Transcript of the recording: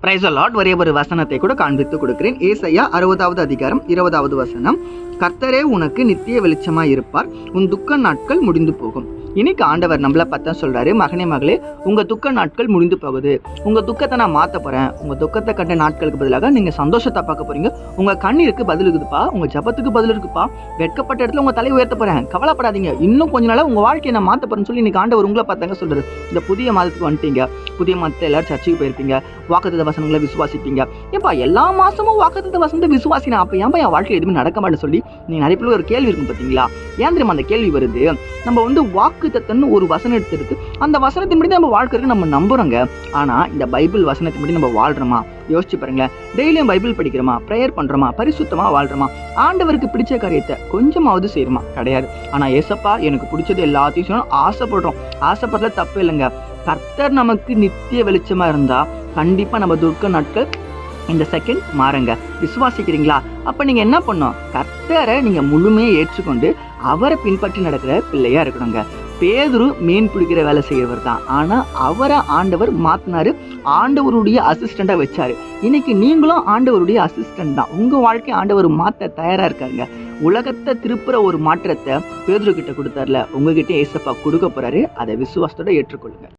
Praise the Lord. ஒரே ஒரு வசனத்தை கூட காண்பித்து கொடுக்கிறேன். ஏசாயா 60வது அதிகாரம் 20வது வசனம். கர்த்தரே உனக்கு நித்திய வெளிச்சமாய் இருப்பார், உன் துக்க நாட்கள் முடிந்து போகும். இன்னைக்கு ஆண்டவர் நம்மள பார்த்தா சொல்றாரு, மகனே மகளே, உங்க துக்க நாட்கள் முடிந்து போகுது. உங்க துக்கத்தை நான் மாத்த போறேன். உங்க துக்கத்தை கண்ட நாட்களுக்கு பதிலாக நீங்க சந்தோஷத்தை பார்க்க போறீங்க. உங்க கண்ணீருக்கு பதில் இருக்குதுப்பா, உங்க ஜபத்துக்கு பதில் இருக்குப்பா. வெட்கப்பட்ட இடத்துல உங்க தலையை உயர்த்த போறேன், கவலைப்படாதீங்க. இன்னும் கொஞ்ச நாளா உங்க வாழ்க்கையை நான் மாத்த போறேன்னு சொல்லி இன்னைக்கு ஆண்டவர் உங்களை பார்த்தாங்க சொல்றாரு. இந்த புதிய மாதத்துக்கு வந்துட்டீங்க. புதிய மாதத்தை எல்லாரும் சர்ச்சைக்கு போயிருப்பீங்க, வாக்குத்தத்த வசனங்களை விசுவாசிப்பீங்க. ஏப்பா எல்லா மாசமும் வாக்குத்தத்த வசனத்தை விசுவாசினா அப்ப ஏன்பா என் வாழ்க்கையில் எதுவுமே நடக்க மாட்டேன்னு சொல்லி நீங்க நிறைய பேர் ஒரு கேள்வி இருக்கும் பார்த்தீங்களா? ஏன் தெரியுமா அந்த கேள்வி வருது? நம்ம வாக்குத்தத்தன்னு ஒரு வசனம் எடுத்துருக்கு, அந்த வசனத்தின்படி நம்ம வாழ்க்கை இருக்கு, நம்ம நம்புறோங்க. ஆனா இந்த பைபிள் வசனத்தின்படி நம்ம வாழ்றோமா? யோசிச்சு பாருங்களேன். டெய்லியும் பைபிள் படிக்கிறோமா, ப்ரேயர் பண்றோமா, பரிசுத்தமா வாழ்றோமா, ஆண்டவருக்கு பிடிச்ச காரியத்தை கொஞ்சமாவது செய்யணுமா? கிடையாது. ஆனா ஏசப்பா எனக்கு பிடிச்சது எல்லாத்தையும் செய்யணும் ஆசைப்படுறோம். ஆசைப்படுறதுல தப்பு இல்லைங்க. கர்த்தர் நமக்கு நித்திய வெளிச்சமா இருந்தா கண்டிப்பா நம்ம துக்க நாட்கள் இந்த செகண்ட் மாறுங்க. விசுவாசிக்கிறீங்களா? அப்ப நீங்க என்ன பண்ணும்? கர்த்தரை நீங்க முழுமையை ஏற்றுக்கொண்டு அவரை பின்பற்றி நடக்கிற பிள்ளையா இருக்கணுங்க. பேதுரு மீன் பிடிக்கிற வேலை செய்யறவர் தான், ஆனா அவரை ஆண்டவர் மாத்தினாரு, ஆண்டவருடைய அசிஸ்டண்டா வச்சாரு. இன்னைக்கு நீங்களும் ஆண்டவருடைய அசிஸ்டன்ட் தான். உங்க வாழ்க்கை ஆண்டவர் மாத்த தயாரா இருக்காங்க. உலகத்தை திருப்புற ஒரு மாற்றத்தை பேதுரு கிட்ட கொடுத்தாருல, உங்ககிட்ட ஏசப்பா கொடுக்க போறாரு. அதை விசுவாசத்தோட ஏற்றுக்கொள்ளுங்க.